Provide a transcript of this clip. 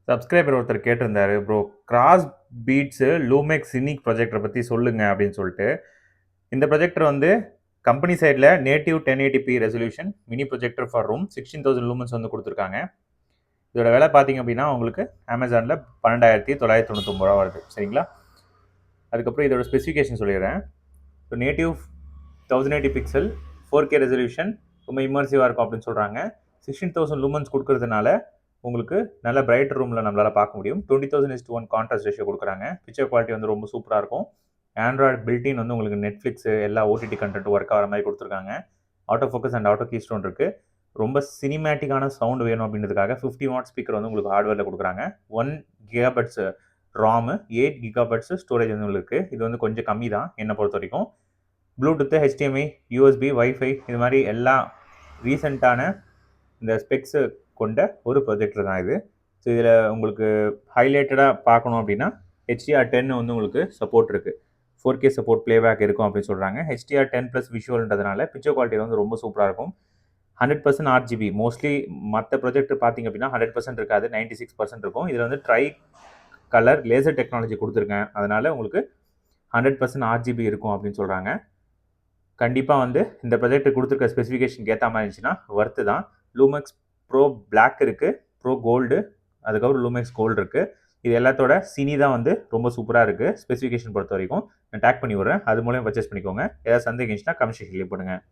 Subscriber ஒருத்தர் கேட்டிருந்தாரு, bro cross beats Lumex scenic ப்ரொஜெக்டரை பற்றி சொல்லுங்க அப்படின்னு சொல்லிட்டு. இந்த ப்ரொஜெக்டர் வந்து கம்பெனி சைடில் நேட்டிவ் 1080p resolution mini projector for room 16,000 lumens வந்து கொடுத்துருக்காங்க. இதோட விலை பார்த்தீங்க அப்படின்னா உங்களுக்கு அமேசானில் 12,999 ரூபா வருது. சரிங்களா? அதுக்கப்புறம் இதோட ஸ்பெசிஃபிகேஷன் சொல்லிடுறேன். So native 1080 pixel 4K resolution ரொம்ப இம்மர்சிவாக இருக்கும் அப்படின்னு சொல்கிறாங்க. 16,000 லூமன்ஸ் கொடுக்கறதுனால உங்களுக்கு நல்ல பிரைட் ரூமில் நம்மளால் பார்க்க முடியும். 20,000:1 கான்ட்ராஸ்ட் ரேஷியோ கொடுக்குறாங்க. பிக்சர் குவாலிட்டி வந்து ரொம்ப சூப்பராக இருக்கும். ஆண்ட்ராய்டு பில்டின் வந்து உங்களுக்கு நெட்ஃப்ளிக்ஸ் எல்லா ஓடிடி கண்டென்ட் ஒர்க் ஆகிற மாதிரி கொடுத்துருக்காங்க. Auto focus and auto keystone இருக்குது. ரொம்ப சினிமேட்டிக்கான சவுண்ட் வேணும் அப்படின்றதுக்காக 50 வாட் ஸ்பீக்கர் வந்து உங்களுக்கு ஹார்ட்வேரில் கொடுக்குறாங்க. 1 GHz ராமு 8 GB ஸ்டோரேஜ் வந்து உங்களுக்கு இது வந்து கொஞ்சம் கம்மி தான் என்னை பொறுத்த வரைக்கும். ப்ளூடூத்து, HDMI, USB, வைஃபை இது மாதிரி எல்லா ரீசெண்டான இந்த ஸ்பெக்ஸு கொண்ட ஒரு ப்ரொஜெக்டர் தான் இது. ஸோ இதில் உங்களுக்கு ஹைலைட்டடாக பார்க்கணும் அப்படின்னா HDR10 வந்து உங்களுக்கு சப்போர்ட் இருக்குது. 4K சப்போர்ட் ப்ளேபேக் இருக்கும் அப்படின்னு சொல்கிறாங்க. HDR10+ விஷுவல்ன்றதுனால பிக்சர் குவாலிட்டி வந்து ரொம்ப சூப்பராக இருக்கும். 100% RGB. மோஸ்ட்லி மற்ற ப்ரொஜெக்டர் பார்த்தீங்க அப்படின்னா 100% இருக்காது, 96% இருக்கும். இதில் வந்து ட்ரை கலர் லேசர் டெக்னாலஜி கொடுத்துருக்கேன். அதனால் உங்களுக்கு 100% RGB இருக்கும் அப்படின்னு சொல்கிறாங்க. கண்டிப்பாக வந்து இந்த ப்ரொஜெக்டர் கொடுத்துருக்க ஸ்பெசிஃபிகேஷனுக்கு ஏற்ற மாதிரி இருந்துச்சுன்னா ஒர்த்து தான். லூமெக்ஸ் ப்ரோ பிளாக் இருக்குது, ப்ரோ கோல்டு, அதுக்கப்புறம் லூமெக்ஸ் கோல்டு இருக்குது. இது எல்லாத்தோட சினி தான் வந்து ரொம்ப சூப்பராக இருக்குது. ஸ்பெசிஃபிகேஷன் பொறுத்த வரைக்கும் நான் டேக் பண்ணி விட்றேன். அது மூலம் பர்ச்சேஸ் பண்ணிக்கோங்க. ஏதாவது சந்தேகம் இருந்துச்சுன்னா கமெண்ட் செக்ஷன்ல பண்ணுங்கள்.